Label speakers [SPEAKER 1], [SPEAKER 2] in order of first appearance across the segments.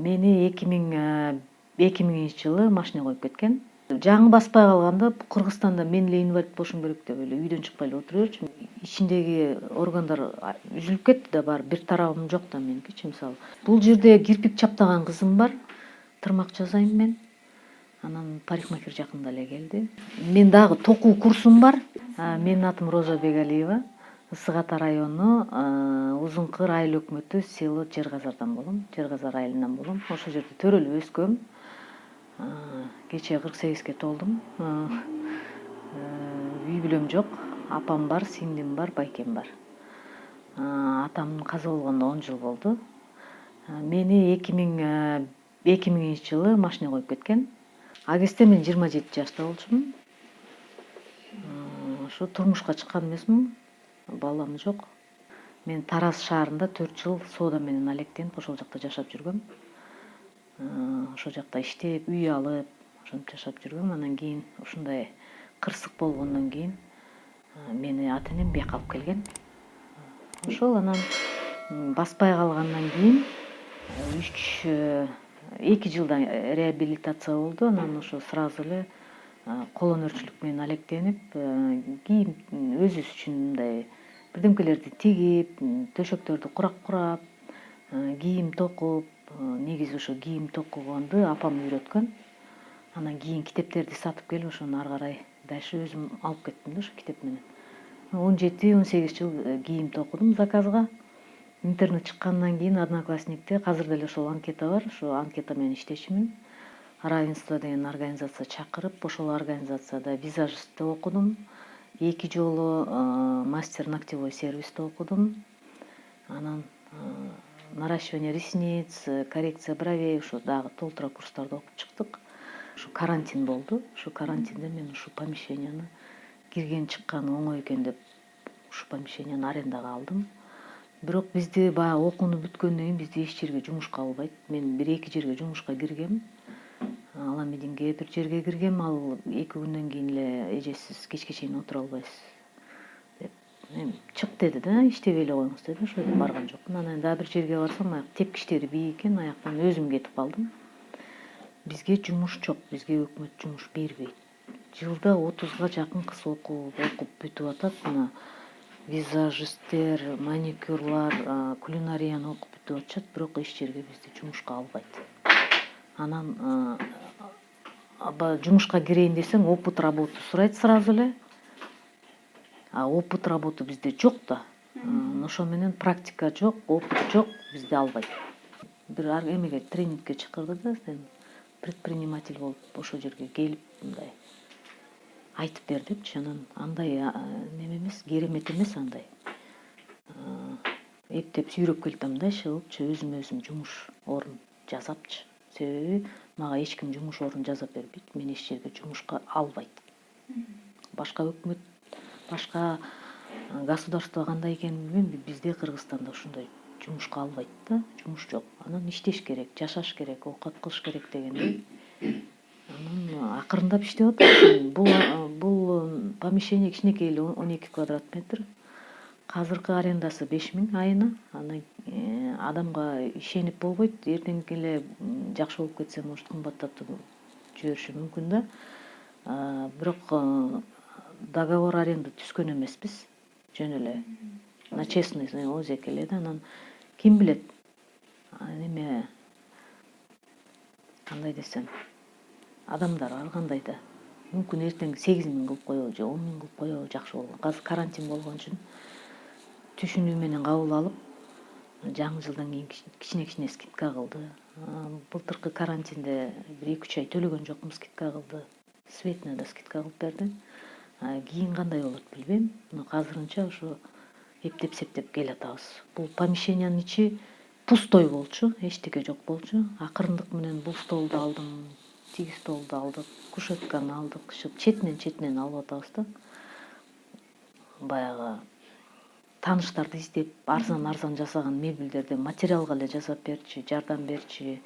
[SPEAKER 1] Мени 2000 жылы машина коюп кеткен. Жаңы баспай калганда Кыргызстанда мен эле инвалид болушум керек деп эле үйдөн чыкпай эле отура берчү. Ичиндеги органдар үзүлүп кетти да, баары бир тарабым жок да меникичи мисалы. Бул жерде кирпик чаптаган кызым бар. Тырмак жасайм мен. Анан парикмахер жакында эле келди. Мен дагы токуу курсум бар. Менин атым Роза Бегалиева. Ысык Ата району Узун Кыр айыл өкмөтү село Жер Казардан болом. Жер Казар айылынан болом. Ошол жерде төрөлүп өскөм. Кечээ 48-ге толдум. Үй бүлөм жок. Апам бар, сиңдим бар, байкем бар. Атам каза болгондо 10 жыл болду. Мени 2000 жылы машина коюп кеткен. Ал кезде мен 27 жашта болчумун. Ошо турмушка чыккан эмесмин. Балам жок. Мен Тараз шаарында 4 жыл соода менен алектенип ошол жакта жашап жүргөм. Ошол жакта иштеп, үй алып, ошентип жашап жүргөм. Анан кийин ушундай кырсык болгондон кийин мени ата-энем бияка алып келген. Ошол анан баспай калгандан кийин 2 жылдан реабилитация болду. Анан ошо сразу эле колонөрчүлүк менен алектенип, кийин өзүбүз үчүн мындай бирдемкелерди тигип, төшөктөрдү курап, кийим токуп, негизи ошо кийим токуганды апам үйрөткөн. Анан кийин китептерди сатып келип, ошону ары карай дальше өзүм алып кеттим да ошо китеп менен. 17-18 жыл кийим токудум заказга. Интернет чыккандан кийин Одноклассникте азыр деле ошол анкета бар. Ошо анкета менен иштечимин. Равенство деген организация чакырып, ошол организацияда визажистте окудум. 2 жолу мастер ногтевой сервисте окудум. Анан наращивание ресниц, коррекция бровей, ошо дагы толтура курстарды окуп чыктык. Ушу карантин болду. Ушу карантинде мен ушу помещенияны кирген чыкканы оңой экен деп ушу помещенияны арендага алдым. Бирок бизди баягы окууну бүткөндөн кийин бизди эч жерге жумушка албайт. Мен 1-2 жерге жумушка киргем. Аламединге бир жерге киргем. Ал 2 күндөн кийин эле эжесиз кечке чейин отура албайсыз деп. Чык деди да, иштебей эле коюңуз деди. Ошол жерден барган жокмун. Анан дагы бир жерге барсам, аяк тепкичтери бий экен, аяктан өзүм кетип калдым. Бизге жумуш жок, бизге өкмөт жумуш бербейт. Жылда 30га жакын кыз окуп бүтүп атат. Мына визажисттер, маникюрлар, кулинарияны окуп бүтүп атышат, бирок эч жерге бизди жумушка албайт. Анан жумушка кирейин десең, опыт работы сурайт сразу эле. Опыт работы бизде жок да. Ошо менен практика жок, опыт жок, бизди албайт. Бир эмеге тренингке чакырды да, сен предприниматель болуп ошол жерге келип мындай айтып бер депчи. Анан андай неме эмес, керемет эмес андай. Эптеп сүйрөп келатам да, иши кылыпчы, өзүм жумуш орун жасапчы. Себеби мага эч ким жумуш орун жасап бербейт, мени эч жерге жумушка албайт. Башка өкмөт, башка государство кандай экенин билбейм, бизде Кыргызстанда ушундай жумушка албайт да, жумуш жок. Анан иштеш керек, жашаш керек, оокат кылыш керек дегендей. Анан акырындап иштеп атам. Бул помещение кичинекей эле 12 квадрат метр. Азыркы арендасы 5000 айына. Аны адамга ишенип болбойт. Эртеңки эле жакшы болуп кетсе, может кымбаттатып жибериши мүмкүн да. Бирок договор аренда түзгөн эмеспиз. Жөн эле на честный озеки эле да. Анан ким билет? Эме кандай десем, адамдар ар кандай да. Мүмкүн эртең 8000 кылып коебу же 10 000 кылып коебу, жакшы болгон. Азыр карантин болгон үчүн түшүнүү менен кабыл алып, жаңы жылдан кийин кичине скидка кылды. Былтыркы карантинде 1-2 ай төлөгөн жокмун, скидка кылды. Светіне да скидка кылып берди. Кийин кандай болот билбейм. Бирок азырынча ошо эптеп-септеп келатабыз. Бул помещениянын ичи пустой болчу, эчтеке жок болчу. Акырындык менен бул столду алдым, тиги столду алдык, кушетканы алдык. Четинен алып атабыз да. Баягы тааныштарды издеп, арзан жасаган мебелдерди материалга эле жасап берчи, жардам берчи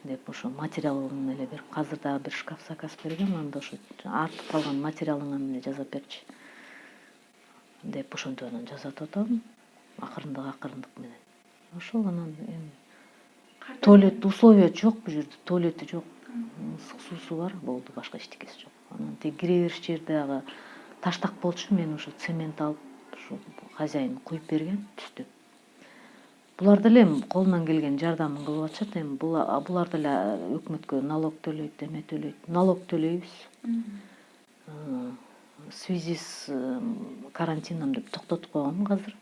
[SPEAKER 1] деп ошо материалын эле берип, азыр дагы бир шкаф заказ бергем, анда ошо артып калган материалыңан эле жасап берчи деп ошентип анан жасатып атам. Акырындык менен. Ошол анан эми туалет условия жок, бул жерде туалети жок. Ысык суусу бар, болду, башка эчтекеси жок. Анан тиги кире бериш жерде дагы таштак болчу, мен ушу цемент алып, ушу хозяин куюп берген түстөп. Булар деле эми колунан келген жардамын кылып атышат. Эми булар деле өкмөткө налог төлөйт, эме төлөйт. Налог төлөйбүз. В связи с карантином деп токтотуп койгонмун азыр.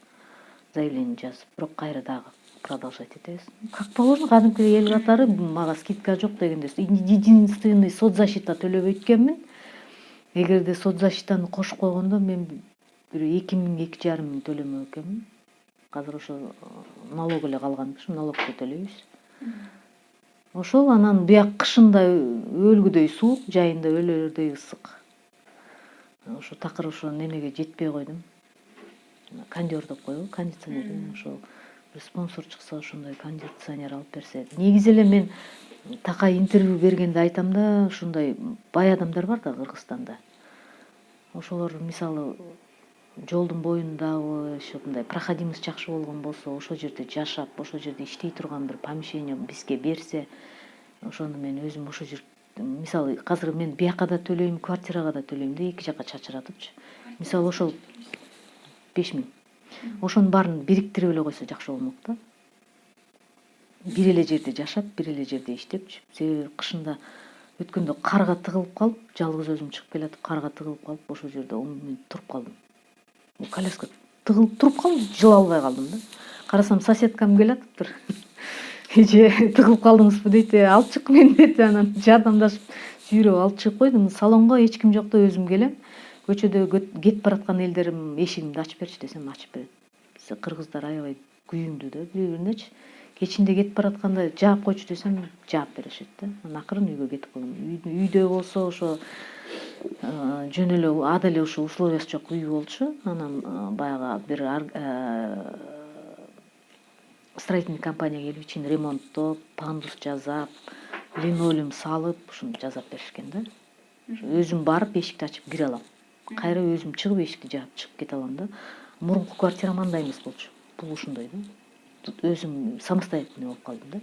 [SPEAKER 1] Заявление жазып, бирок кайра дагы продолжать этебиз. Как положено, кадимкидей эл катары мага скидка жок дегенде, единственный соцзащита төлөбөйт экенмин. Эгерде соцзащитаны кошуп койгондо мен бир 2 000–2,5 миң төлөмөк экенмин. Азыр ошо налог эле калган, ушу налогду төлөйбүз. Ошол анан бияк кышында өлгүдөй суук, жайында өлөрдөй ысык. Ошо такыр ошо немеге жетпей койдум. Кондер деп коебу, кондиционер. Ошол бир спонсор чыкса, ошондой кондиционер алып берсе. Негизи эле мен такай интервью бергенде айтам да, ушундай бай адамдар бар да Кыргызстанда. Ошолор мисалы жолдун боюндагы ушундай проходимость жакшы болгон болсо, ошол жерде жашап, ошол жерде иштей турган бир помещение бизге берсе, ошону мен өзүм ошол жер, мисалы азыр мен бияка да төлөйм, квартирага да төлөйм да, эки жака чачыратыпчы. Мисалы ошол 5 миң. Ошонун баарын бириктирип эле койсо жакшы болмок да. Бир эле жерде жашап, бир эле жерде иштепчү. Себеби кышында өткөндө карга тыгылып калып, жалгыз өзүм чыгып келатып, карга тыгылып калып, ошол жерде 10 мүнөт туруп калдым. Коляска тыгылып туруп калдым, жыла албай калдым да. Карасам, соседкам келатыптыр. Эже тыгылып калдыңызбы дейт, алып чык мени дейт. Анан жардамдашып сүйрөп алып чыгып койдум. Салонго эч ким жокто өзүм келем. Көчөдө кетип бараткан элдерим эшигимди ачып берчи десем, ачып берет. Биз кыргыздар аябай күйүндүү да бири-биринечи. Кечинде кетип баратканда жаап койчу десем, жаап беришет да. Анан акырын үйгө кетип калдым. Үйдө болсо ошо жөн эле ада эле ушул условиясы жок үй болчу. Анан баягы бир строительный компания келип ичин ремонттоп, пандус жасап, линолеум салып, ушуну жасап беришкен да. Өзүм барып эшикти ачып кире алам. Кайра өзүм чыгып эшикти жаап чыгып кете алам да. Мурунку квартирам андай эмес болчу. Бул ушундай да. Өзүм самостоятельный болуп калдым да.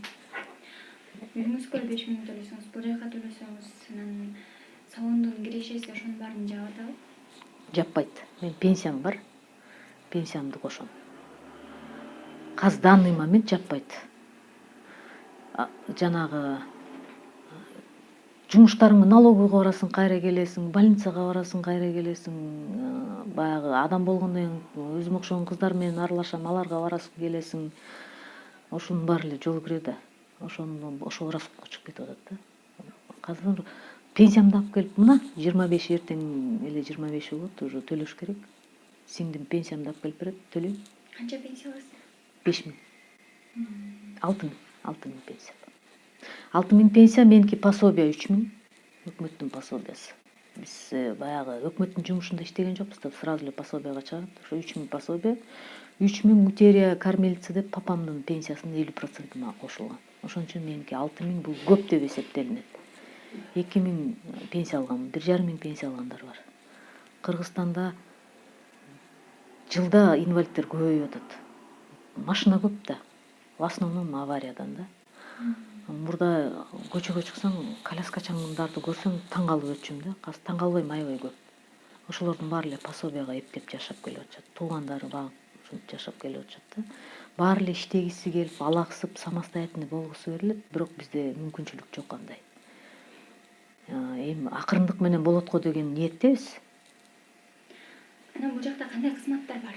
[SPEAKER 2] Үйүңүзгө 5 миң төлөсөңүз, бул жака төлөсөңүз, анан салондун кирешеси ошонун баарын жаап атабы?
[SPEAKER 1] Жаппайт. Мен пенсиям бар. Пенсиямды кошом. Казыр данный момент жаппайт. Жанагы жумуштарыңды налоговыйга барасың, кайра келесиң, больницага барасың, кайра келесиң. Баягы адам болгондон кийин өзүмө окшогон кыздар менен аралашам, аларга барасың, келесиң. Ошонун баары эле жол кирет да. Ошол расходко чыгып кетип атат да. Казыр пенсиямды алып келип, мына 25 эртең эле 25 болот, уже төлөш керек. Сиңдим пенсиямды алып келип берет, төлөйм.
[SPEAKER 2] Канча пенсия аласыз?
[SPEAKER 1] 5 миң. 6 миң пенсия. 6 миң пенсия, меники пособие 3 миң. Өкмөттүн пособиясы. Биз баягы өкмөттүн жумушунда иштеген жокпуз да, сразу эле пособияга чыгат. Ошо 3 миң пособие, 3 миң утерия кормилица деп папамдын пенсиясынын 50% мага кошулган. Ошон үчүн меники 6 миң бул көп деп эсептелинет. 2 миң пенсия алган, 1,5 миң пенсия алгандар бар. Кыргызстанда жылда инвалидтер көбөйүп атат. Машина көп да. В основном авариядан да. Мурда көчөгө чыксаң, коляскачаңдарды көрсөң таң калып өтчүм да. Азыр таң калбайм, аябай көп. Ошолордун баары эле пособияга эптеп жашап келип атышат. Туугандары багып ушинтип жашап келип атышат да. Баары эле иштегиси келип, алаксып, самостоятельный болгусу келет, бирок бизде мүмкүнчүлүк жок андай. Эми акырындык менен болот го деген ниеттебиз.
[SPEAKER 2] Анан бул жакта кандай кызматтар бар?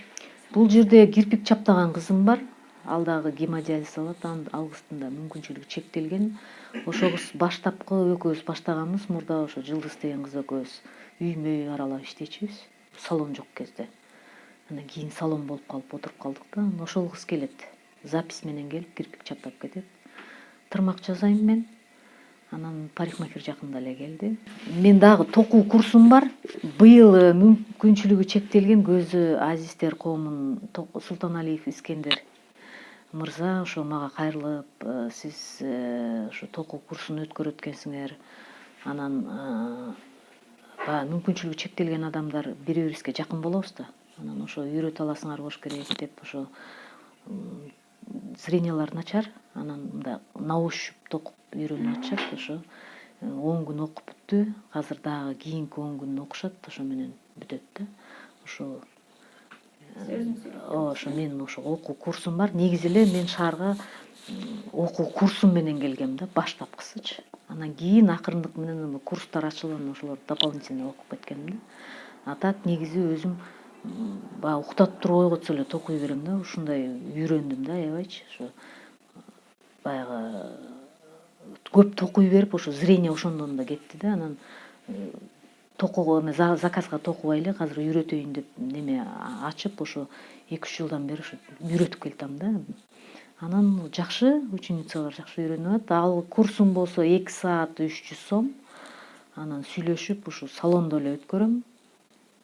[SPEAKER 1] Бул жерде кирпик чаптаган кызым бар. Ал дагы гемодиализ алат, анын алгысында мүмкүнчүлүгү чектелген. Ошо кыз баштапкы экөөбүз баштаганбыз, мурда ошо Жылдыз деген кыз экөөбүз үймө аралап иштечүбүз. Салон жок кезде. Анан кийин салон болуп калып отуруп калдык да. Ошол кыз келет. Запись менен келип кирпик чаптап кетет. Тырмак жасайм мен. Анан парикмахер жакында эле келди. Мен дагы токуу курсум бар. Быйыл мүмкүнчүлүгү чектелген көзү азиздер коомунун Султаналиев Искендер мырза ошо мага кайрылып, сиз ошо токуу курсун өткөрөт экенсиңер. Анан баягы мүмкүнчүлүгү чектелген адамдар бири-бирибизге жакын болобуз да. Анан ошо үйрөтө аласыңар болуш керек деп ошо зрениялары начар, анан мындай на ощупь токуп үйрөнүп атышат. Ошо 10 күн окуп бүттү. Азыр дагы кийинки 10 күн окушат, ошо менен бүтөт да. Ошо ошо менин ошо окуу курсум бар. Негизи эле мен шаарга окуу курсум менен келгем да, баштапкысычы. Анан кийин акырындык менен курстар ачылып, ошолор дополнительно окуп кеткем да. А так негизи өзүм баягы уктатып туруп ойготсо эле токуй берем да. Ушундай үйрөндүм да, аябайчы. Ошо баягы көп токуй берип, ошо зрение ошондон да кетти да. Анан заказга токубай эле азыр үйрөтөйүн деп неме ачып, ошо 2-3 жылдан бери ошо үйрөтүп келатам да. Анан жакшы, ученицалар жакшы үйрөнүп атат. Ал курсум болсо 2 саат 300 сом. Анан сүйлөшүп ушу салондо эле өткөрөм.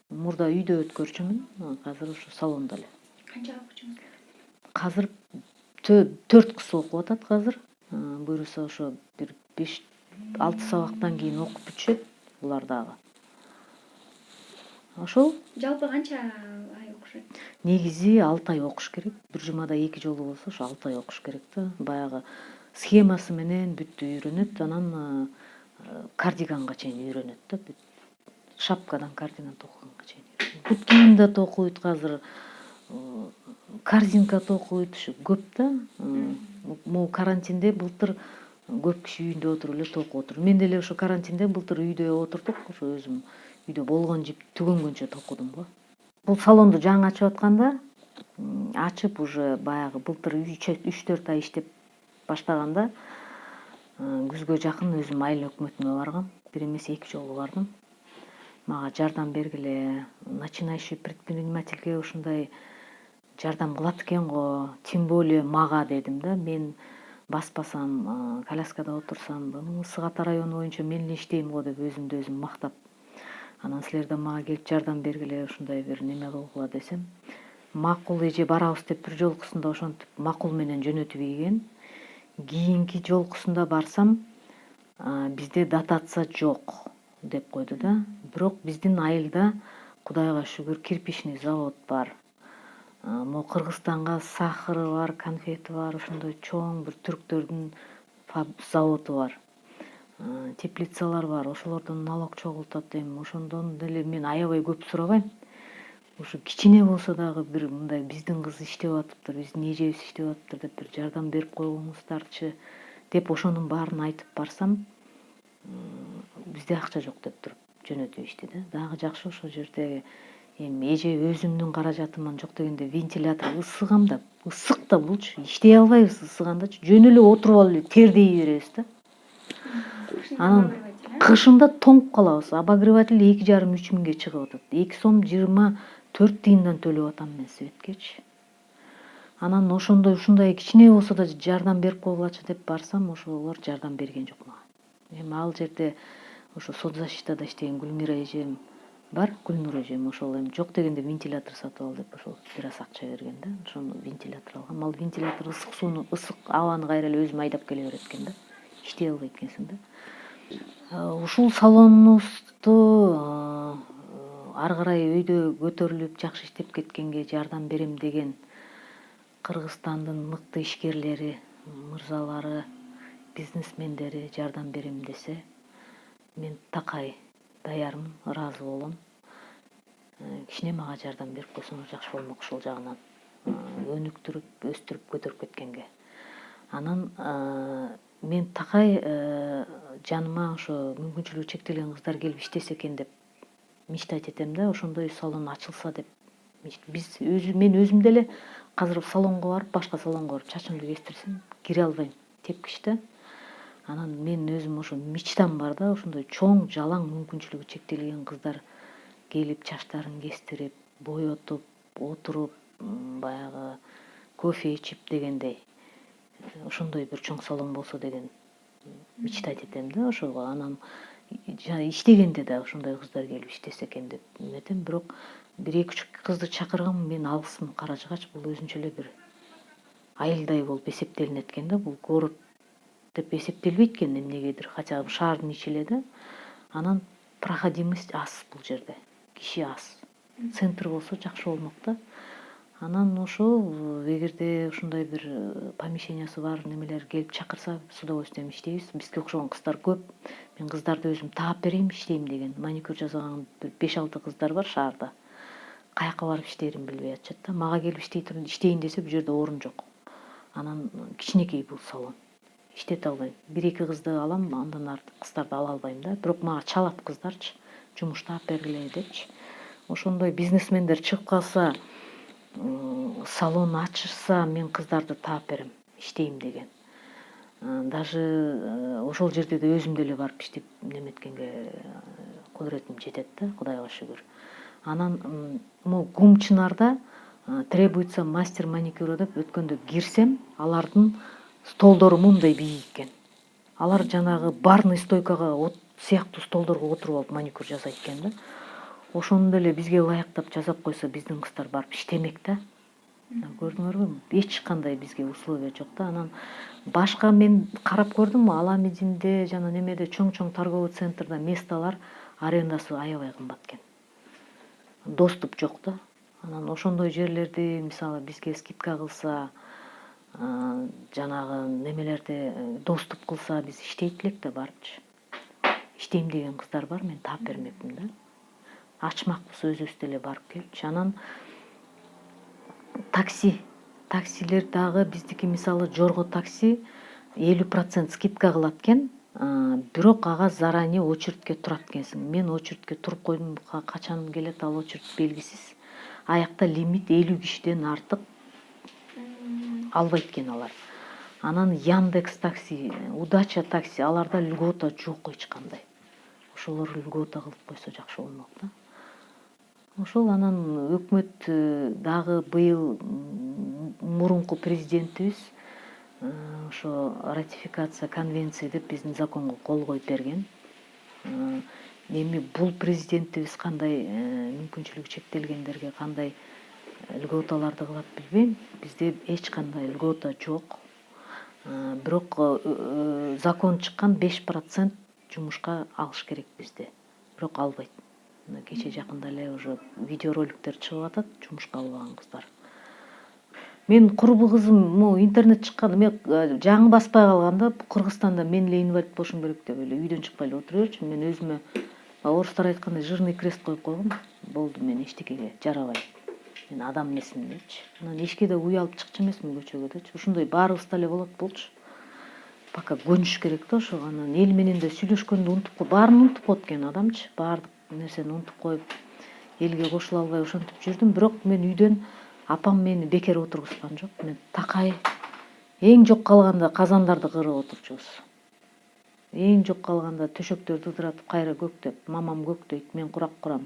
[SPEAKER 1] Мурда үйдө өткөрчүмүн, азыр ушу салондо эле.
[SPEAKER 2] Канча окуучуңуз бар?
[SPEAKER 1] Азыр 4 кыз окуп атат азыр. Буюрса ошо бир 5-6 сабактан кийин окуп бүтүшөт булар дагы. Ошол
[SPEAKER 2] Жалпы канча ай окушат?
[SPEAKER 1] негизи 6 ай окуш керек. Бир жумада 2 жолу болсо ошо 6 ай окуш керек да. Баягы схемасы менен бүттү үйрөнөт. Анан кардиганга чейин үйрөнөт да. Шапкадан кардиган токуганга чейин. Бут кийим да токуйт азыр. Корзинка токуйт, ушу көп да. Могу карантинде былтыр көп киши үйүндө отуруп эле токуп отур. Мен деле ошо карантинде былтыр үйдө отурдук, ошо өзүм үйдө болгон жип түгөнгөнчө токудум го. Бул салонду жаңы ачып атканда, ачып уже баягы былтыр 3-4 ай иштеп баштаганда, күзгө жакын өзүм айыл өкмөтүнө баргам. Бир эмес 2 жолу бардым. Мага жардам бергиле, начинающий предпринимательге ушундай жардам кылат экен го, тем более мага дедим да. Мен баспасам, коляскада отурсам, Ысык Ата району боюнча мен эле иштейм го деп өзүмдү өзүм мактап. Анан силер да мага келип жардам бергиле, ушундай бир неме кылгыла десем, макул эже барабыз деп бир жолкусунда ошентип макул менен жөнөтүп ийген. Кийинки жолкусунда барсам, бизде дотация жок деп койду да. Бирок биздин айылда Кудайга шүгүр кирпичный завод бар. Могу Кыргызстанга сахары бар, конфети бар, ошондой чоң бир түрктөрдүн заводу бар. Теплицалар бар, ошолордон налог чогултат эми. Ошондон деле мен аябай көп сурабайм. Ушу кичине болсо дагы бир мындай биздин кыз иштеп атыптыр, биздин эжебиз иштеп атыптыр деп бир жардам берип койгуңуздарчы деп ошонун баарын айтып барсам, бизде акча жок деп туруп жөнөтүп ишти да. Дагы жакшы ошол жерде эми эже өзүмдүн каражатыман жок дегенде вентилятор ысыгам да, ысык да булчу, иштей албайбыз ысыгандачы. Жөн эле отуруп алып эле тердей беребиз да. Анан кышында тоңуп калабыз. Обогреватель 2,5-3 миңге чыгып атат. 2 сом 24 тыйындан төлөп атам мен светкечи. Анан ошондой ушундай кичине болсо да жардам берип койгулачы деп барсам, ошолор жардам берген жок мага. Эми ал жерде ошо соцзащитада иштеген Гүлмира эжем бар, Гүлнур эжем, ошол эми жок дегенде вентилятор сатып ал деп ошол бир аз акча берген да. Ошону вентилятор алгам. Ал вентилятор ысык сууну, ысык абаны кайра эле өзүм айдап келе берет экен да. Иштей албайт экенсиң да. Ушул салонубузду ары карай өйдө көтөрүлүп жакшы иштеп кеткенге жардам берем деген Кыргызстандын мыкты ишкерлери, мырзалары, бизнесмендери жардам берем десе, мен такай даярмын, ыраазы болом. Кичине мага жардам берип койсоңор жакшы болмок ушул жагынан. Өнүктүрүп, өстүрүп, көтөрүп кеткенге. Анан мен такай жаныма ошо мүмкүнчүлүгү чектелген кыздар келип иштесе экен деп мечтать этем да, ошондой салон ачылса деп. Мен өзүм деле азыр салонго барып, башка салонго барып чачымды кестирсем, кире албайм, тепкич да. Анан мен өзүм ошо мечтам бар да, ошондой чоң жалаң мүмкүнчүлүгү чектелген кыздар келип чачтарын кестирип, боетуп, отуруп, баягы кофе ичип дегендей. Ошондой бир чоң салон болсо деген мечтать этем да ошого. Анан иштегенде да ошондой кыздар келип иштесе экен деп эметем. Бирок бир 2-3 кызды чакыргам, мен алысым каражыгач, бул өзүнчө эле бир айылдай болуп эсептелинет экен да. Бул город деп эсептелбейт экен эмнегедир, хотя шаардын ичи эле да. Анан проходимость аз бул жерде, киши аз. Центр болсо жакшы болмок да. Анан ошол эгерде ушундай бир помещениясы бар немелер келип чакырса с удовольствием иштейбиз. Бизге окшогон кыздар көп. Мен кыздарды өзүм таап берейин иштейм деген. Маникюр жасаган бир 5-6 кыздар бар шаарда. Каяка барып иштээрин билбей атышат да. Мага келип иштейин десе бул жерде орун жок. Анан кичинекей бул салон. Иштете албайм. 1-2 кызды алам, андан артык кыздарды ала албайм да. Бирок мага чалат кыздарчы. Жумуш таап бергиле депчи. Ошондой бизнесмендер чыгып калса, салон ачышса, мен кыздарды таап берем, иштейм деген. Даже ошол жерде да өзүм деле барып иштеп неметкенге кудуретим жетет да, Кудайга шүгүр. Анан могу Кумчынарда требуется мастер маникюра деп өткөндө кирсем, алардын столдору мындай бийик экен. Алар жанагы барный стойкага сыяктуу столдорго отуруп алып маникюр жасайт экен да. Ошону деле бизге ылайыктап жасап койсо, биздин кыздар барып иштемек да. Көрдүңөрбү? Эч кандай бизге условия жок да. Анан башка мен карап көрдүм, Аламединде жана немеде чоң торговый центрда месталар арендасы аябай кымбат экен. Доступ жок да. Анан ошондой жерлерди мисалы бизге скидка кылса, жанагы немелерди доступ кылса, биз иштейт элек да барыпчы. Иштейм деген кыздар бар, мен таап бермекмин да. Ачмакпыз өзүбүз деле барып келипчи. Анан таксилер дагы биздики мисалы Жорго такси 50% скидка кылат экен, бирок ага заранее очередке турат экенсиң. Мен очередке туруп койдум, качан келет ал очередь белгисиз. Аякта лимит 50 кишиден артык албайт экен алар. Анан Яндекс такси, Удача такси, аларда льгота жок эч кандай. Ошолор льгота кылып койсо жакшы болмок да. Ошол анан өкмөт дагы быйыл мурунку президентибиз ошо ратификация конвенция деп биздин законго кол коюп берген. Эми бул президентибиз кандай мүмкүнчүлүгү чектелгендерге кандай льготаларды кылат билбейм. Бизде эч кандай льгота жок. Бирок закон чыккан 5% жумушка алыш керек бизде. Бирок албайт. Кече жакында эле уже видеороликтер чыгып атат, жумушка албаган кыздар. Мен курбу кызым, могу интернет чыкканда, мен жаңы баспай калганда, Кыргызстанда мен эле инвалид болушум керек деп эле үйдөн чыкпай эле отура берчүмүн. Мен өзүмө орустар айткандай жирный крест коюп койгом. Болду, мен эчтекеге жарабайм. Мен адам эмесмин депчи. Анан эчке да уялып чыкчу эмесмин көчөгө дечи. Ушундай баарыбызда эле болот болчу. Пока көнүш керек да ошого. Анан эл менен да сүйлөшкөндү унутуп, баарын унутуп коет экен адамчы. Баардык нерсени унутуп коюп, элге кошула албай ошентип жүрдүм. Бирок мен үйдөн апам мени бекер отургузган жок. Мен такай эң жок калганда казандарды кырып отурчубуз. Эң жок калганда төшөктөрдү ыдыратып кайра көктөп, мамам көктөйт, мен курак курам.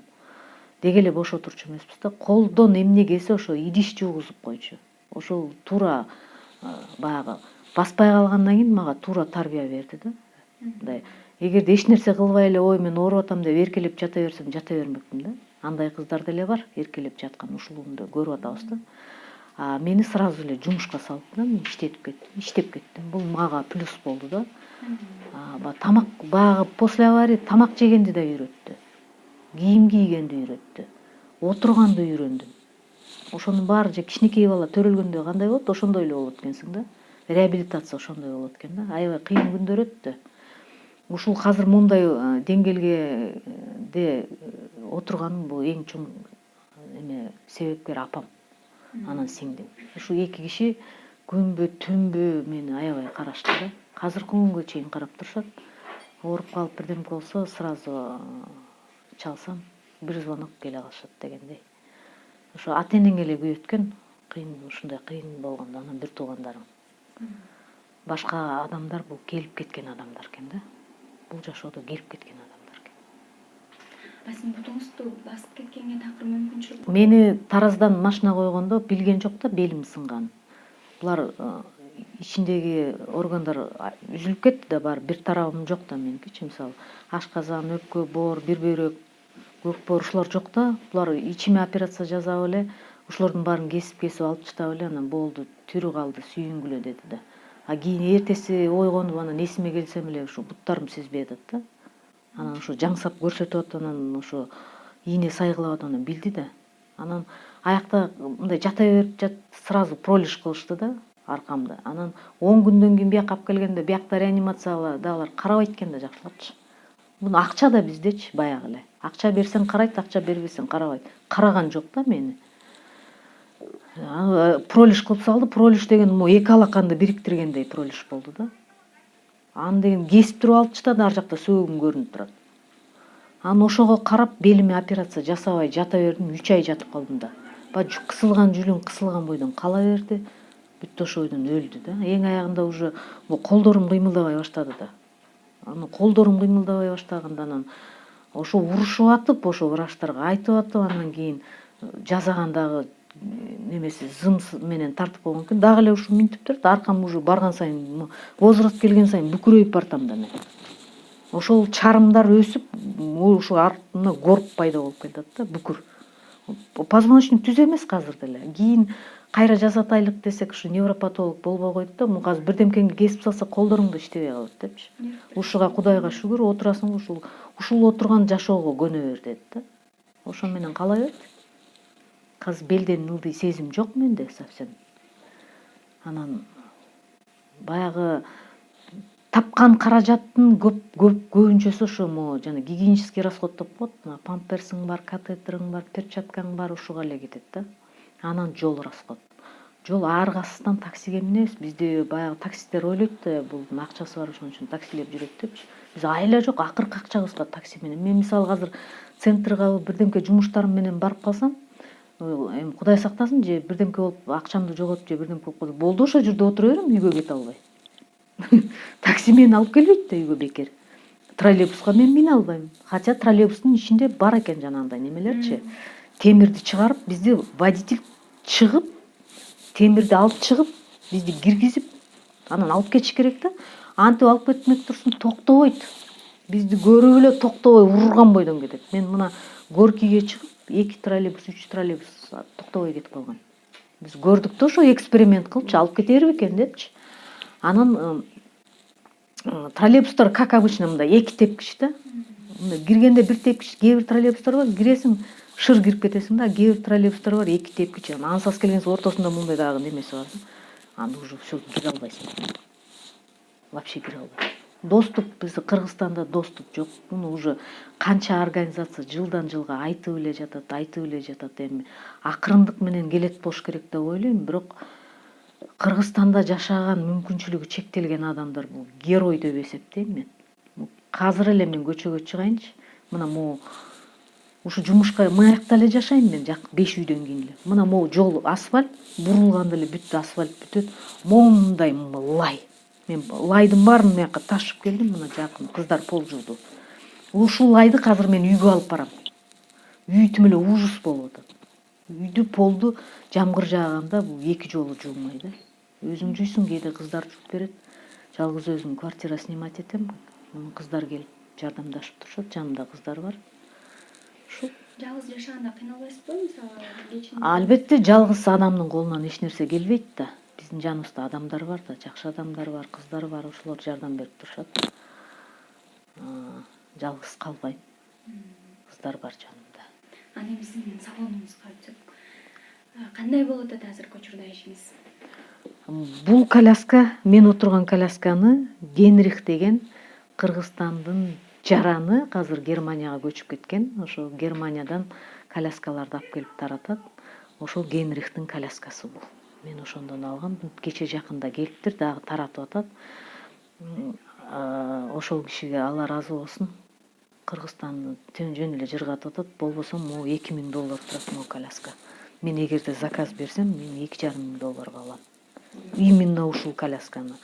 [SPEAKER 1] Деге эле бош отурчу эмеспиз да. Колдон эмне келсе ошо идиш жуугузуп койчу. Ошол туура баягы баспай калгандан кийин мага туура тарбия берди да. Мындай эгерде эч нерсе кылбай эле, ой мен ооруп атам деп эркелеп жата берсем, жата бермекмин да. Андай кыздар деле бар, эркелеп жаткан, ушулугунду көрүп атабыз да. Мени сразу эле жумушка салды да, мен иштеп кеттим. Бул мага плюс болду да. Тамак баягы после авария тамак жегенди да үйрөттү. Кийим кийгенди үйрөттү. Отурганды үйрөндүм. Ошонун баары же кичинекей бала төрөлгөндө кандай болот, ошондой эле болот экенсиң да. Реабилитация ошондой болот экен да. Аябай кыйын күндөр өттү. Ушул азыр мындай деңгээлге отурганым бул эң чоң себепкер апам, анан сиңдим. Ушу эки киши күнбү түнбү мени аябай карашты да. Азыркы күнгө чейин карап турушат. Ооруп калып бирдемке болсо сразу чалсам бир звонок келе калышат дегендей. Ошо ата-энең эле күйөткөн, кыйын, ушундай кыйын болгондо анан бир туугандарым. Башка адамдар бул келип кеткен адамдар экен да. Бул жашоодо келип кеткен адамдар экен.
[SPEAKER 2] Сиздин бутуңузду басып кеткенге такыр мүмкүнчүлүк?
[SPEAKER 1] Мени тараздан машина койгондо билген жок да, белим сынган. Булар ичиндеги органдар үзүлүп кетти да, бар бир тарабым жок да меникичи, мисалы ашказан, өпкө, боор, бир бөйрөк, көкбоор ушулар жок да. Булар ичиме операция жасап эле, ушулардын баарын кесип алып таштап эле, анан болду, тирүү калды, сүйүнгүлө деди да. Кийин эртеси ойгонуп анан эсиме келсем эле ушу буттарым сезбей атат да. Анан ошо жаңсап көрсөтүп атып, анан ошо ийне сай кылып атып, анан билди да. Анан аякта мындай жата берип сразу пролиш кылышты да аркамды. Анан 10 күндөн кийин бияка алып келгенде биякта реанимациядагылар карабайт экен да жакшылапчы. Муну акча да биздечи баягы эле. Акча берсең карайт, акча бербесең карабайт. Караган жок да мени. Пролиш кылып салды. Пролиш деген могу эки алаканды бириктиргендей пролиш болду да. Аны деген кесип туруп алчы да ар жакта сөөгүм көрүнүп турат. Анан ошого карап белиме операция жасабай жата бердим, 3 ай жатып калдым да. Кысылган жүлүң кысылган бойдон кала берди. Бүттү ошо бойдон өлдү да. Эң аягында уже колдорум кыймылдабай баштады да. Анан колдорум кыймылдабай баштаганда анан ошо урушуп атып, ошо врачтарга айтып атып, андан кийин жасагандагы немеси зым менен тартып койгон экен. Дагы эле ушу минтип турат, аркам уже барган сайын, возраст келген сайын бүкүрөйүп бартам да мен. Ошол чарымдар өсүп, ушу артымда горб пайда болуп кетет да, бүкүр. Позвоночник түз эмес азыр деле. Кийин кайра жасатайлык десек, ушу невропатолог болбой койду да, муну азыр бирдемкени кесип салса колдоруң да иштебей калат депчи. Ушуга Кудайга шүгүр, отурасың ушул отурган жашоого көнө бер деди да. Ошо менен кала берди. Азыр белден ылдый сезим жок менде совсем. Анан баягы тапкан каражаттын көбүнчөсү ошо жана гигиенический расход деп коет. Памперсиң бар, катетериң бар, перчаткаң бар, ушуга эле кетет да. Анан жол расход. Жол аргасыздан таксиге минебиз. Бизде баягы таксисттер ойлойт да, бул акчасы бар ошон үчүн таксилеп жүрөт депчи. Биз айла жок, акыркы акчабызга такси менен. Мен мисалы азыр центрге бирдемке жумуштарым менен барып калсам, эми Кудай сактасын, же бирдемке болуп акчамды жоготуп, же бирдемке болуп калса, болду ошол жерде отура берем, үйгө кете албай. Такси мени алып келбейт да үйгө бекер. Троллейбуска мен мине албайм. Хотя троллейбустун ичинде бар экен жанагындай немелерчи. Темирди чыгарып, бизди водитель чыгып, темирди алып чыгып, бизди киргизип, анан алып кетиш керек да. Антип алып кетмек турсун, токтобойт. Бизди көрүп эле токтобой урган бойдон кетет. Мен мына Горькийге чыгып, 2 троллейбус, 3 троллейбус токтобой кетип калган. Биз көрдүк да, ошо эксперимент кылчы, алып кетер бекен депчи. Анан троллейбустар, как обычно, мындай 2 тепкич да. Киргенде 1 тепкич, кээ бир троллейбустар бар, киресиң, шыр кирип кетесиң да, кээ бир троллейбустар бар, 2 тепкич. Ансас келгенсиң, ортосунда мындай дагы немеси бар да. Анда уже всё кире албайсың. Вообще кире албайсың. Доступ, бизде Кыргызстанда доступ жок. Муну уже канча организация жылдан жылга айтып эле жатат. Эми акырындык менен келет болуш керек деп ойлойм, бирок Кыргызстанда жашаган мүмкүнчүлүгү чектелген адамдар бул герой деп эсептейм мен. Азыр эле мен көчөгө чыгайынчы, мына могу ушу жумушка мыякта эле жашайм мен, 5 үйдөн кийин эле. Мына могу жол асфальт, бурулганда эле бүттү, асфальт бүтөт. Момундай лай. Мен лайдын баарын мыякка ташып келдим, мына жакын кыздар пол жууду. Ушул лайды азыр мен үйгө алып барам. Үй тим эле ужас болуп атат. Үйдү полду жамгыр жааганда бул 2 жолу жуумай да. Өзүң жуйсуң, кээде кыздар жууп берет. Жалгыз өзүм квартира снимать этем. Кыздар келип жардамдашып турушат, жанымда кыздар бар. Ушул
[SPEAKER 2] Жалгыз жашаганда кыйналбайсызбы, мисалы кечинде?
[SPEAKER 1] Албетте, жалгыз адамдын колунан эч нерсе келбейт да. Биздин жаныбызда адамдар бар да, жакшы адамдар бар, кыздар бар, ошолор жардам берип турушат. Жалгыз калбайм. Кыздар бар жанымда.
[SPEAKER 2] Аны биздин салонубузга өтсөк, кандай болуп атат азыркы учурда ишиңиз?
[SPEAKER 1] Бул коляска, мен отурган колясканы Генрих деген Кыргызстандын жараны азыр Германияга көчүп кеткен. Ошо Германиядан коляскаларды алып келип таратат. Ошол Генрихтин коляскасы бул. Мен ошондон алгам. Кече жакында келиптир, дагы таратып атат. Ошол кишиге Алла ыраазы болсун. Кыргызстанды жөн эле жыргатып атат. Болбосо могу $2000 турат могу коляска. Мен эгерде заказ берсем, мен $2500 алам. Именно ушул колясканы.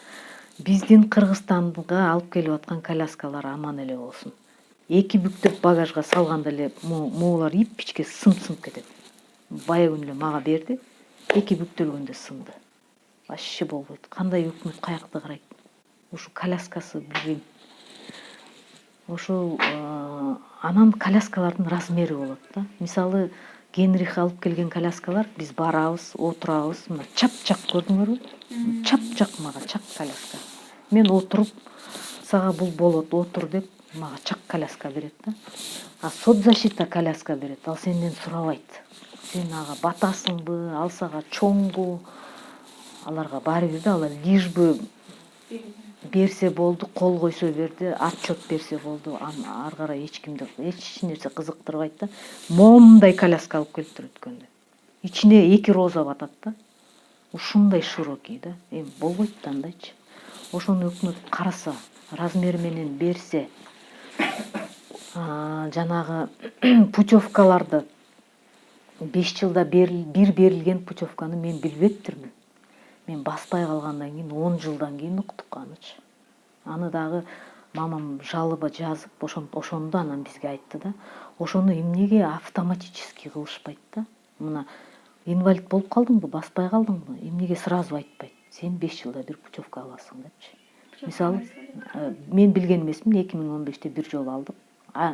[SPEAKER 1] Биздин Кыргызстанга алып келип аткан коляскалар аман эле болсун. 2 бүктөп багажга салганда эле могулар ипичке сынып кетет. Бая күнү эле мага берди. 2 бүктөлгөндө сынды. Вообще болбойт. Кандай өкмөт каякты карайт? Ушу коляскасы билбейм. Ошол анан коляскалардын размери болот да. Мисалы Генрих алып келген коляскалар, биз барабыз, отурабыз, мына чап-чак көрдүңөрбү? Чап-чак мага чак коляска. Мен отуруп, сага бул болот, отур деп, мага чак коляска берет да. Соцзащита коляска берет, ал сенден сурабайт. сен ага батасыңбы, ал сага чоңбу, аларга баары бир да, алар лишь бы берсе болду, кол койсо берди, отчет берсе болду. Ары карай эч нерсе кызыктырбайт да. Момундай коляска алып келиптир өткөндө. Ичине 2 роза батат да. Ушундай широкий да. Эми болбойт да андайчы. Ошону өкмөт караса, размери менен берсе, жанагы путевкаларды 5 жылда бир берилген путевканы мен билбептирмин. Мен баспай калгандан кийин 10 жылдан кийин уктук анычы. Аны дагы мамам жалоба жазып, ошондо анан бизге айтты да, ошону эмнеге автоматически кылышпайт да. Мына инвалид болуп калдыңбы, баспай калдыңбы, эмнеге сразу айтпайт. Сен 5 жылда бир путевка аласың депчи. Мисалы, мен билген эмесмин, 2015-те бир жолу алдык.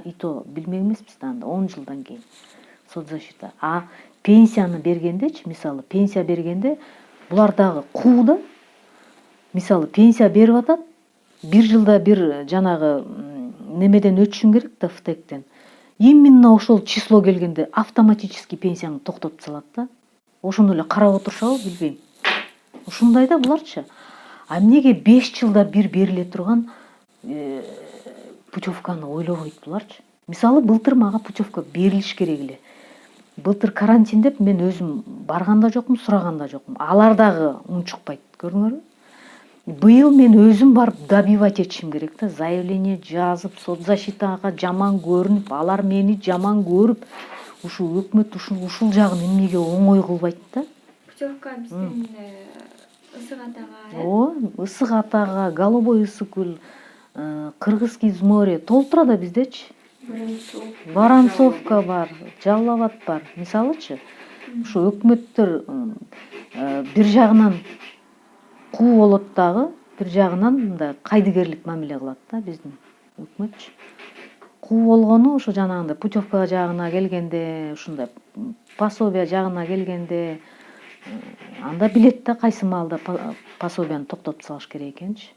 [SPEAKER 1] И то билмек эмеспиз да, анда 10 жылдан кийин соцзащита. Пенсияны бергендечи, мисалы, пенсия бергенде булар дагы куу да. Мисалы, пенсия берип атат, бир жылда бир жанагы немеден өтүшүң керек да, ФТЭКтен. Именно ошол число келгенде автоматически пенсияны токтотуп салат да. Ошону эле карап отурушабы, билбейм. Ушундай да буларчы. Эмнеге 5 жылда бир бериле турган путевканы ойлобойт буларчы. Мисалы, былтыр мага путевка берилиш керек эле. Былтыр карантин деп мен өзүм барган да жокмун, сураган да жокмун. Алар дагы унчукпайт, көрдүңөрбү? Быйыл мен өзүм барып добивать этишим керек да, заявление жазып, соцзащитага жаман көрүнүп, алар мени жаман көрүп, ушул өкмөт ушул жагын эмнеге оңой кылбайт да?
[SPEAKER 2] Путевка биздин Ысык Атага,
[SPEAKER 1] Ооба, Ысык Атага, Голубой Ысыкүл, Кыргызский море толтура да биздечи. Воронцовка бар, Жалал Абад бар. Мисалычы, ушу өкмөттөр бир жагынан куу болот дагы, бир жагынан мындай кайдыгерлик мамиле кылат да биздин өкмөтчү. Куу болгону ошо жанагындай путевка жагына келгенде, ушундай пособие жагына келгенде, анда билет да кайсы маалда пособияны токтотуп салыш керек экенчи.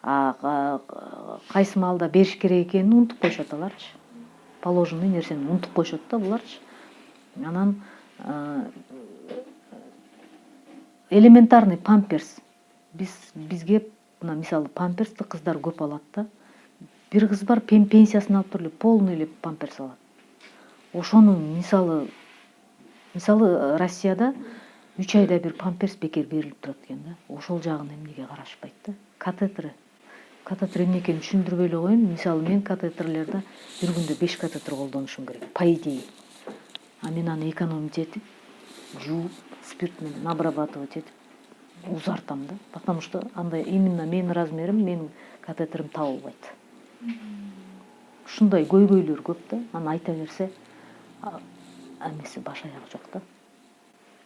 [SPEAKER 1] Кайсы маалда бериш керек экенин унутуп коюшат аларчы. Положенный нерсени унутуп коюшат да буларчы. Анан элементарный памперс. Бизге мына мисалы памперсти кыздар көп алат да. Бир кыз бар, пенсиясын алып туруп эле полный эле памперс алат. Ошону мисалы Россияда 3 айда бир памперс бекер берилип турат экен да. Ошол жагын эмнеге карашпайт да? Катетр эмне экенин түшүндүрбөй эле коеюн. Мисалы, мен катетрлерди бир күндө 5 катетр колдонушум керек, по идее. Мен аны экономить этип, жууп, спирт менен обрабатывать этип узартам да. Потому что андай именно менин размерим, менин катетрим табылбайт. Ушундай көйгөйлөр көп да. Аны айта берсе, эмеси баш аягы жок да.